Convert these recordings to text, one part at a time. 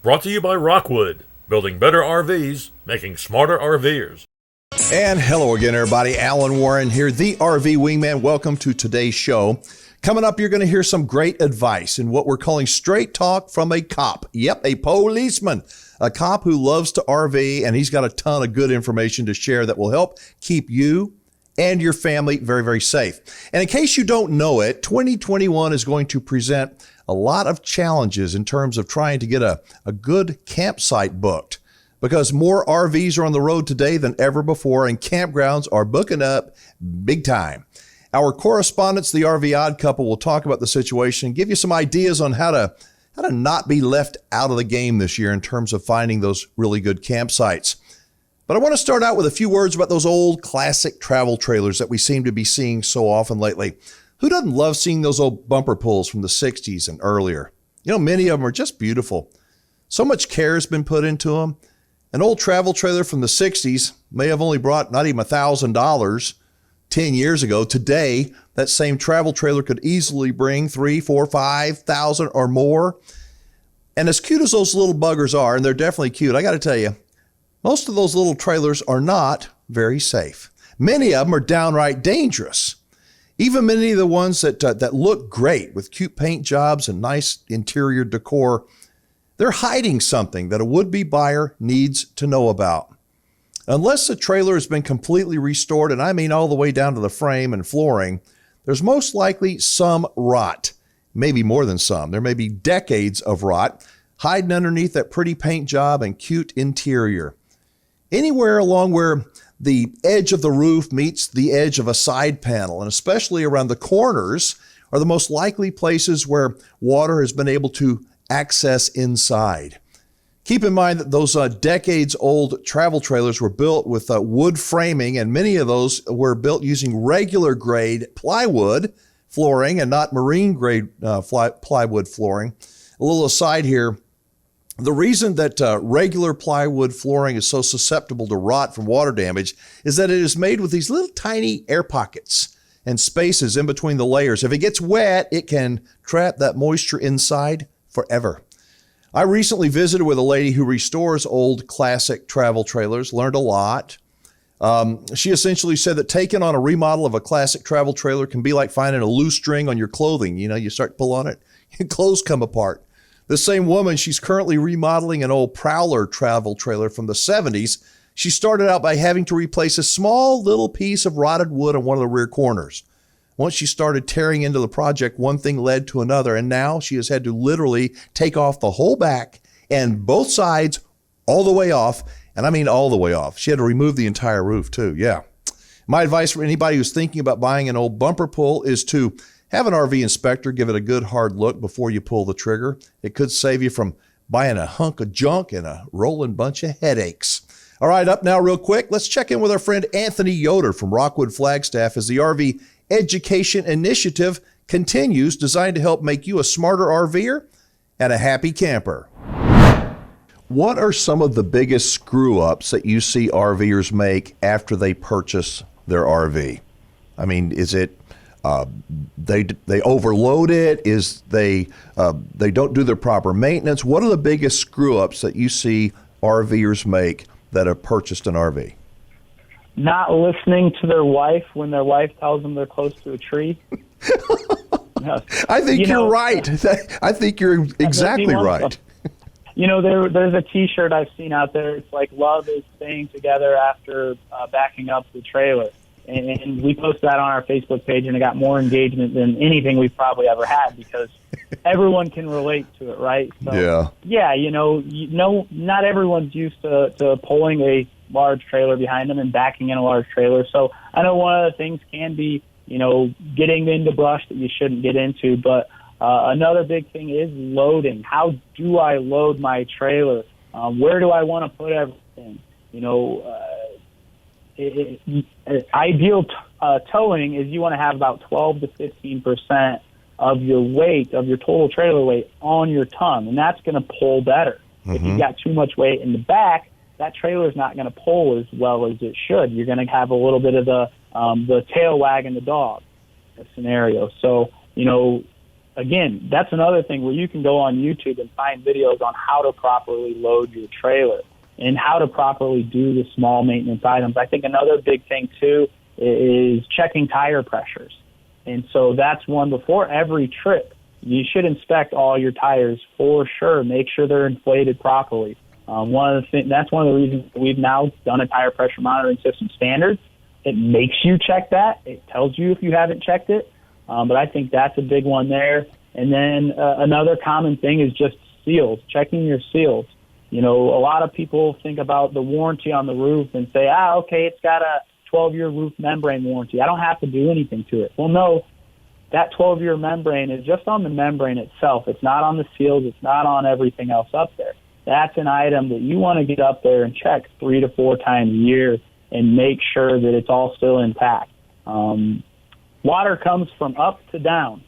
Brought to you by Rockwood, building better RVs, making smarter RVers. And hello again, everybody. Alan Warren here, the RV Wingman. Welcome to today's show. Coming up, you're going to hear some great advice in what we're calling straight talk from a cop. Yep, a policeman, a cop who loves to RV, and he's got a ton of good information to share that will help keep you and your family very, very safe. And in case you don't know it, 2021 is going to present a lot of challenges in terms of trying to get a good campsite booked, because more RVs are on the road today than ever before, and campgrounds are booking up big time. Our correspondents, the RV Odd Couple, will talk about the situation and give you some ideas on how to not be left out of the game this year in terms of finding those really good campsites. But I want to start out with a few words about those old classic travel trailers that we seem to be seeing so often lately. Who doesn't love seeing those old bumper pulls from the 60s and earlier? You know, many of them are just beautiful. So much care has been put into them. An old travel trailer from the 60s may have only brought not even $1,000 10 years ago. Today, that same travel trailer could easily bring $3,000, $4,000, $5,000 or more. And as cute as those little buggers are, and they're definitely cute, I got to tell you, most of those little trailers are not very safe. Many of them are downright dangerous. Even many of the ones that look great with cute paint jobs and nice interior decor, they're hiding something that a would-be buyer needs to know about. Unless the trailer has been completely restored, and I mean all the way down to the frame and flooring, there's most likely some rot, maybe more than some. There may be decades of rot hiding underneath that pretty paint job and cute interior. Anywhere along where the edge of the roof meets the edge of a side panel, and especially around the corners, are the most likely places where water has been able to access inside. Keep in mind that those decades-old travel trailers were built with wood framing, and many of those were built using regular-grade plywood flooring and not marine-grade plywood flooring. A little aside here, the reason that regular plywood flooring is so susceptible to rot from water damage is that it is made with these little tiny air pockets and spaces in between the layers. If it gets wet, it can trap that moisture inside forever. I recently visited with a lady who restores old classic travel trailers, learned a lot. She essentially said that taking on a remodel of a classic travel trailer can be like finding a loose string on your clothing. You know, you start to pull on it, your clothes come apart. The same woman, she's currently remodeling an old Prowler travel trailer from the 70s. She started out by having to replace a small little piece of rotted wood on one of the rear corners. Once she started tearing into the project, one thing led to another, and now she has had to literally take off the whole back and both sides all the way off, and I mean all the way off. She had to remove the entire roof too, yeah. My advice for anybody who's thinking about buying an old bumper pull is to have an RV inspector give it a good hard look before you pull the trigger. It could save you from buying a hunk of junk and a rolling bunch of headaches. All right, up now real quick, let's check in with our friend Anthony Yoder from Rockwood Flagstaff as the RV Education Initiative continues, designed to help make you a smarter RVer and a happy camper. What are some of the biggest screw-ups that you see RVers make after they purchase their RV? I mean, is it they overload it? Is they don't do their proper maintenance? What are the biggest screw-ups that you see RVers make that have purchased an RV? Not listening to their wife when their wife tells them they're close to a tree. No. I think you're right. I think you're exactly right. You know, there's a T-shirt I've seen out there. It's like, love is staying together after backing up the trailer. And we posted that on our Facebook page, and it got more engagement than anything we've probably ever had because everyone can relate to it, right? So, yeah, not everyone's used to pulling a large trailer behind them and backing in a large trailer. So I know one of the things can be, getting into brush that you shouldn't get into. But another big thing is loading. How do I load my trailer? Where do I want to put everything? Ideal towing is you want to have about 12 to 15% of your weight, of your total trailer weight, on your tongue, and that's going to pull better. Mm-hmm. If you've got too much weight in the back, that trailer is not going to pull as well as it should. You're going to have a little bit of the tail wagging the dog scenario. So, again, that's another thing where you can go on YouTube and find videos on how to properly load your trailer and how to properly do the small maintenance items. I think another big thing, too, is checking tire pressures. And so that's one before every trip. You should inspect all your tires for sure. Make sure they're inflated properly. That's one of the reasons we've now done a tire pressure monitoring system standard. It makes you check that. It tells you if you haven't checked it. But I think that's a big one there. And then another common thing is just seals, checking your seals. You know, a lot of people think about the warranty on the roof and say, okay, it's got a 12-year roof membrane warranty. I don't have to do anything to it. Well, no, that 12-year membrane is just on the membrane itself. It's not on the seals. It's not on everything else up there. That's an item that you want to get up there and check 3 to 4 times a year and make sure that it's all still intact. Water comes from up to down,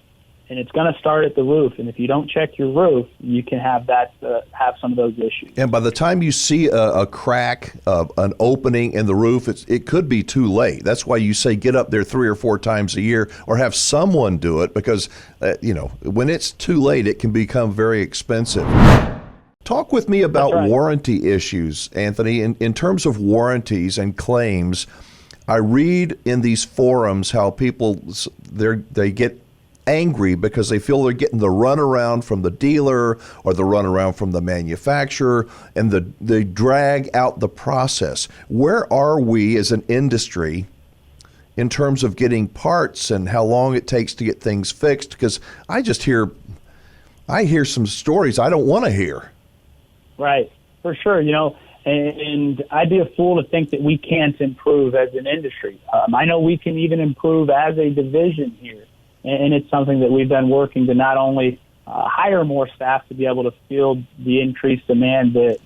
and it's going to start at the roof. And if you don't check your roof, you can have have some of those issues. And by the time you see a crack, an opening in the roof, it could be too late. That's why you say get up there 3 or 4 times a year, or have someone do it, because when it's too late, it can become very expensive. Talk with me about warranty issues, Anthony. In terms of warranties and claims, I read in these forums how people they get angry because they feel they're getting the runaround from the dealer or the runaround from the manufacturer, and they drag out the process. Where are we as an industry in terms of getting parts and how long it takes to get things fixed? Because I hear some stories I don't want to hear. Right, for sure. And I'd be a fool to think that we can't improve as an industry. I know we can even improve as a division here. And it's something that we've been working to not only hire more staff to be able to field the increased demand that,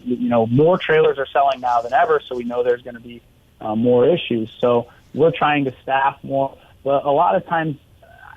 more trailers are selling now than ever, so we know there's going to be more issues. So we're trying to staff more. But a lot of times,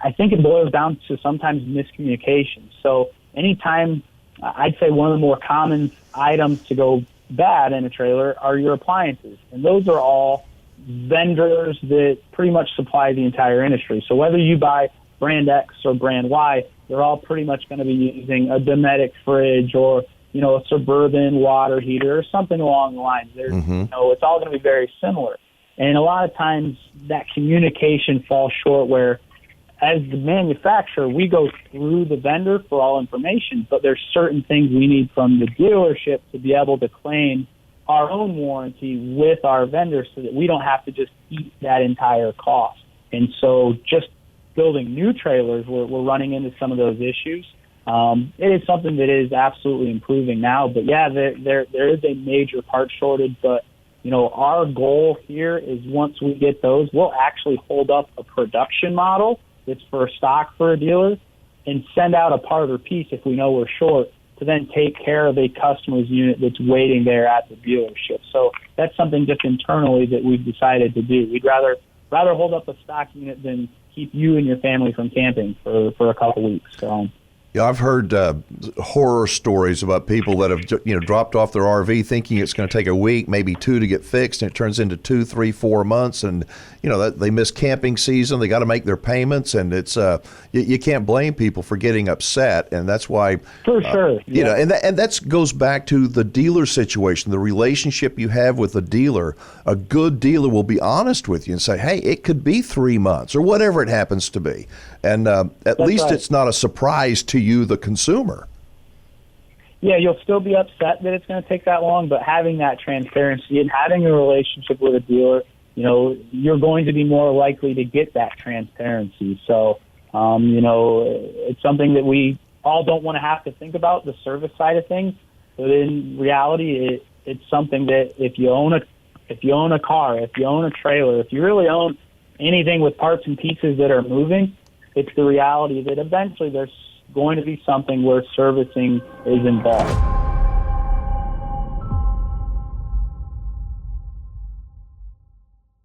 I think it boils down to sometimes miscommunication. So anytime, I'd say one of the more common items to go bad in a trailer are your appliances. And those are all vendors that pretty much supply the entire industry. So whether you buy brand X or brand Y, they're all pretty much going to be using a Dometic fridge or, a Suburban water heater or something along the lines. It's all going to be very similar. And a lot of times that communication falls short where, as the manufacturer, we go through the vendor for all information, but there's certain things we need from the dealership to be able to claim our own warranty with our vendor so that we don't have to just eat that entire cost. And so just building new trailers, we're running into some of those issues. It is something that is absolutely improving now, but yeah, there is a major part shortage, but our goal here is once we get those, we'll actually hold up a production model that's for stock for a dealer and send out a part or piece if we know we're short to then take care of a customer's unit that's waiting there at the dealership. So that's something just internally that we've decided to do. We'd rather hold up a stock unit than keep you and your family from camping for a couple weeks. So. Yeah, I've heard horror stories about people that have dropped off their RV thinking it's going to take a week, maybe 2 to get fixed, and it turns into 2, 3, 4 months, and that they miss camping season. They got to make their payments, and it's you can't blame people for getting upset, and that's why for sure, and that goes back to the dealer situation, the relationship you have with the dealer. A good dealer will be honest with you and say, hey, it could be 3 months or whatever it happens to be, and at least right. It's not a surprise to you, the consumer. Yeah, you'll still be upset that it's going to take that long, but having that transparency and having a relationship with a dealer, you're going to be more likely to get that transparency. So, it's something that we all don't want to have to think about, the service side of things, but in reality, it's something that if you own a car, if you own a trailer, if you really own anything with parts and pieces that are moving, it's the reality that eventually there's going to be something where servicing is involved.